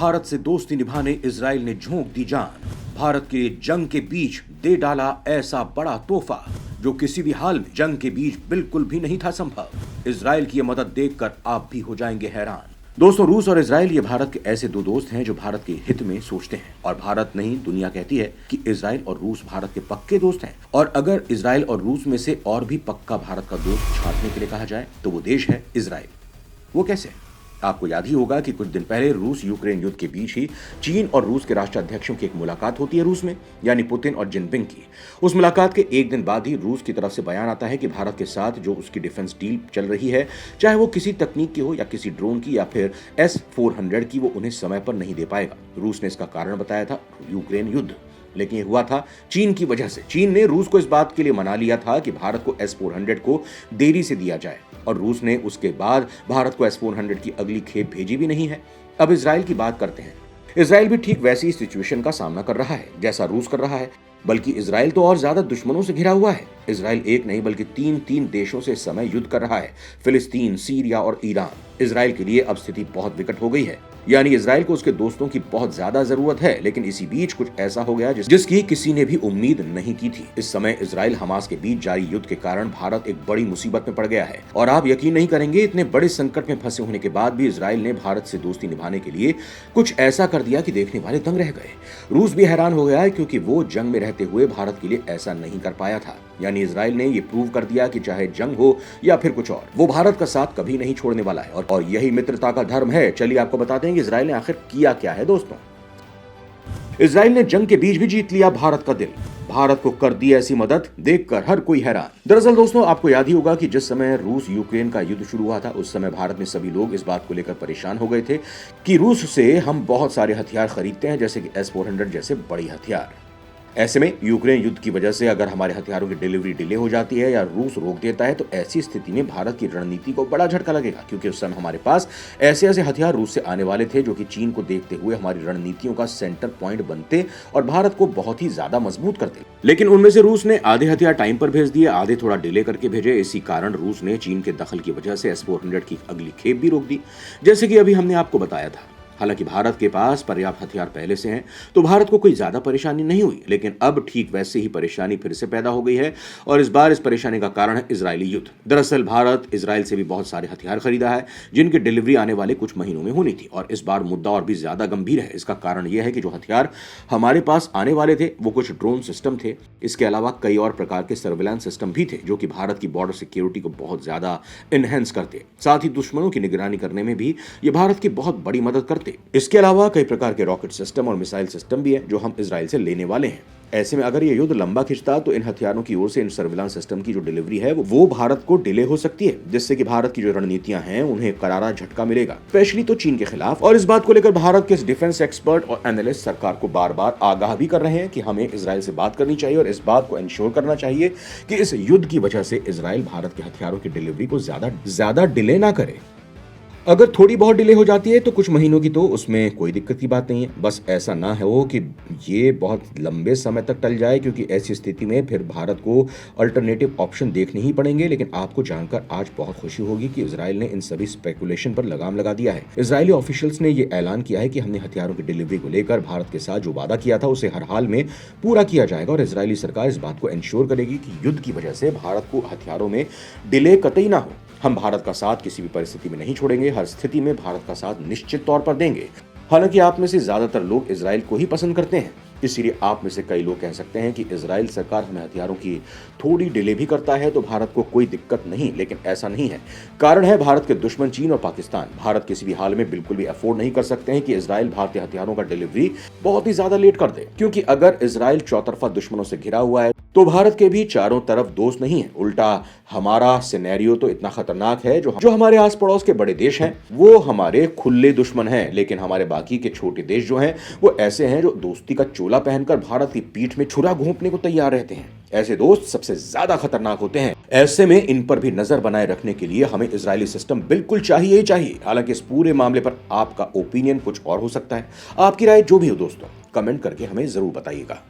भारत से दोस्ती निभाने इजराइल ने झोंक दी जान। भारत के जंग के बीच दे डाला ऐसा बड़ा तोहफा जो किसी भी हाल में जंग के बीच बिल्कुल भी नहीं था संभव। इजराइल की यह मदद देखकर आप भी हो जाएंगे हैरान। दोस्तों, रूस और इजराइल ये भारत के ऐसे दो दोस्त हैं जो भारत के हित में सोचते हैं। और भारत नहीं, दुनिया कहती है कि इजराइल और रूस भारत के पक्के दोस्त हैं। और अगर इजराइल और रूस में से और भी पक्का भारत का दोस्त छांटने के लिए कहा जाए तो वो देश है इजराइल। वो कैसे? आपको याद ही होगा कि कुछ दिन पहले रूस यूक्रेन युद्ध के बीच ही चीन और रूस के राष्ट्राध्यक्षों की एक मुलाकात होती है रूस में, यानी पुतिन और जिनपिंग की। उस मुलाकात के एक दिन बाद ही रूस की तरफ से बयान आता है कि भारत के साथ जो उसकी डिफेंस डील चल रही है, चाहे वो किसी तकनीक की हो या किसी ड्रोन की या फिर S-400 की, वो उन्हें समय पर नहीं दे पाएगा। रूस ने इसका कारण बताया था यूक्रेन युद्ध, लेकिन ये हुआ था चीन की वजह से। चीन ने रूस को इस बात के लिए मना लिया था कि भारत को S-400 को देरी से दिया जाए, और रूस ने उसके बाद भारत को S-400 की अगली खेप भेजी भी नहीं है। अब इजराइल की बात करते हैं। इजराइल भी ठीक वैसी ही सिचुएशन का सामना कर रहा है जैसा रूस कर रहा है, बल्कि इजराइल तो और ज्यादा दुश्मनों से घिरा हुआ है। इजराइल एक नहीं बल्कि तीन देशों से इस समय युद्ध कर रहा है, फिलिस्तीन, सीरिया और ईरान। इजराइल के लिए अब स्थिति बहुत विकट हो गई है, यानी इजराइल को उसके दोस्तों की बहुत ज्यादा जरूरत है। लेकिन इसी बीच कुछ ऐसा हो गया जिसकी किसी ने भी उम्मीद नहीं की थी। इस समय इजराइल हमास के बीच जारी युद्ध के कारण भारत एक बड़ी मुसीबत में पड़ गया है। और आप यकीन नहीं करेंगे, इतने बड़े संकट में फंसे होने के बाद भी इजराइल ने भारत से दोस्ती निभाने के लिए कुछ ऐसा कर दिया कि देखने वाले दंग रह गए। रूस भी हैरान हो गया है, क्योंकि वो जंग में रहते हुए भारत के लिए ऐसा नहीं कर पाया था। यानी इजराइल ने ये प्रूव कर दिया कि चाहे जंग हो या फिर कुछ और, वो भारत का साथ कभी नहीं छोड़ने वाला है। और यही मित्रता का धर्म है। चलिए आपको बताते हैं कि इजराइल ने आखिर किया क्या है। दोस्तों, इजराइल ने जंग के बीच भी जीत लिया भारत का दिल। भारत को कर दी ऐसी मदद देखकर हर कोई हैरान। दरअसल दोस्तों, आपको याद ही होगा कि जिस समय रूस यूक्रेन का युद्ध शुरू हुआ था, उस समय भारत में सभी लोग इस बात को लेकर परेशान हो गए थे कि रूस से हम बहुत सारे हथियार खरीदते हैं, जैसे कि S-400 जैसे बड़ी हथियार। ऐसे में यूक्रेन युद्ध की वजह से अगर हमारे हथियारों की डिलीवरी डिले हो जाती है या रूस रोक देता है, तो ऐसी स्थिति में भारत की रणनीति को बड़ा झटका लगेगा, क्योंकि उस समय हमारे पास ऐसे हथियार रूस से आने वाले थे जो कि चीन को देखते हुए हमारी रणनीतियों का सेंटर पॉइंट बनते और भारत को बहुत ही ज्यादा मजबूत करते। लेकिन उनमें से रूस ने आधे हथियार टाइम पर भेज दिए, आधे थोड़ा डिले करके भेजे। इसी कारण रूस ने चीन के दखल की वजह से S-400 की अगली खेप भी रोक दी, जैसे कि अभी हमने आपको बताया था। हालांकि भारत के पास पर्याप्त हथियार पहले से हैं, तो भारत को कोई ज्यादा परेशानी नहीं हुई। लेकिन अब ठीक वैसे ही परेशानी फिर से पैदा हो गई है, और इस बार इस परेशानी का कारण है इजरायली युद्ध। दरअसल भारत इजराइल से भी बहुत सारे हथियार खरीदा है, जिनकी डिलीवरी आने वाले कुछ महीनों में होनी थी। और इस बार मुद्दा और भी ज्यादा गंभीर है। इसका कारण यह है कि जो हथियार हमारे पास आने वाले थे, वो कुछ ड्रोन सिस्टम थे। इसके अलावा कई और प्रकार के सर्विलांस सिस्टम भी थे, जो कि भारत की बॉर्डर सिक्योरिटी को बहुत ज्यादा एनहेंस करते, साथ ही दुश्मनों की निगरानी करने में भी ये भारत की बहुत बड़ी मदद करते। इसके अलावा कई प्रकार के रॉकेट सिस्टम और मिसाइल सिस्टम भी है, जो हम इजराइल से लेने वाले हैं। ऐसे में अगर ये युद्ध लंबा खिंचता, तो इन हथियारों की ओर से इन सर्विलांस सिस्टम की जो डिलीवरी है वो भारत को डिले हो सकती है, जिससे कि भारत की जो रणनीतियां हैं उन्हें करारा झटका मिलेगा, स्पेशली तो चीन के खिलाफ। और इस बात को लेकर भारत के डिफेंस एक्सपर्ट और एनालिस्ट सरकार को बार बार आगाह भी कर रहे हैं कि हमें इजराइल से बात करनी चाहिए और इस बात को इंश्योर करना चाहिए कि इस युद्ध की वजह से इजराइल भारत के हथियारों की डिलीवरी को ज्यादा डिले ना करे। अगर थोड़ी बहुत डिले हो जाती है तो कुछ महीनों की, तो उसमें कोई दिक्कत की बात नहीं है। बस ऐसा ना हो कि ये बहुत लंबे समय तक टल जाए, क्योंकि ऐसी स्थिति में फिर भारत को अल्टरनेटिव ऑप्शन देखने ही पड़ेंगे। लेकिन आपको जानकर आज बहुत खुशी होगी कि इजराइल ने इन सभी स्पेकुलेशन पर लगाम लगा दिया है। इजरायली ऑफिशियल्स ने ये ऐलान किया है कि हमने हथियारों की डिलीवरी को लेकर भारत के साथ जो वादा किया था, उसे हर हाल में पूरा किया जाएगा। और इजरायली सरकार इस बात को इंश्योर करेगी कि युद्ध की वजह से भारत को हथियारों में डिले कतई ना हो। हम भारत का साथ किसी भी परिस्थिति में नहीं छोड़ेंगे, हर स्थिति में भारत का साथ निश्चित तौर पर देंगे। हालांकि आप में से ज्यादातर लोग इजराइल को ही पसंद करते हैं, इसीलिए आप में से कई लोग कह सकते हैं कि इजराइल सरकार हमें हथियारों की थोड़ी डिले भी करता है तो भारत को कोई दिक्कत नहीं। लेकिन ऐसा नहीं है। कारण है भारत के दुश्मन चीन और पाकिस्तान। भारत किसी भी हाल में बिल्कुल भी अफोर्ड नहीं कर सकते हैं कि इजराइल भारतीय हथियारों का डिलीवरी बहुत ही ज्यादा लेट कर दे, क्योंकि अगर इजराइल चौतरफा दुश्मनों से घिरा हुआ है, तो भारत के भी चारों तरफ दोस्त नहीं है। उल्टा हमारा सिनेरियो तो इतना खतरनाक है, जो हमारे आस पड़ोस के बड़े देश हैं वो हमारे खुले दुश्मन हैं। लेकिन हमारे बाकी के छोटे देश जो हैं वो ऐसे हैं जो दोस्ती का चोला पहनकर भारत की पीठ में छुरा घोंपने को तैयार रहते हैं। ऐसे दोस्त सबसे ज्यादा खतरनाक होते हैं। ऐसे में इन पर भी नजर बनाए रखने के लिए हमें इजरायली सिस्टम बिल्कुल चाहिए ही चाहिए। हालांकि इस पूरे मामले पर आपका ओपिनियन कुछ और हो सकता है। आपकी राय जो भी हो दोस्तों, कमेंट करके हमें जरूर बताइएगा।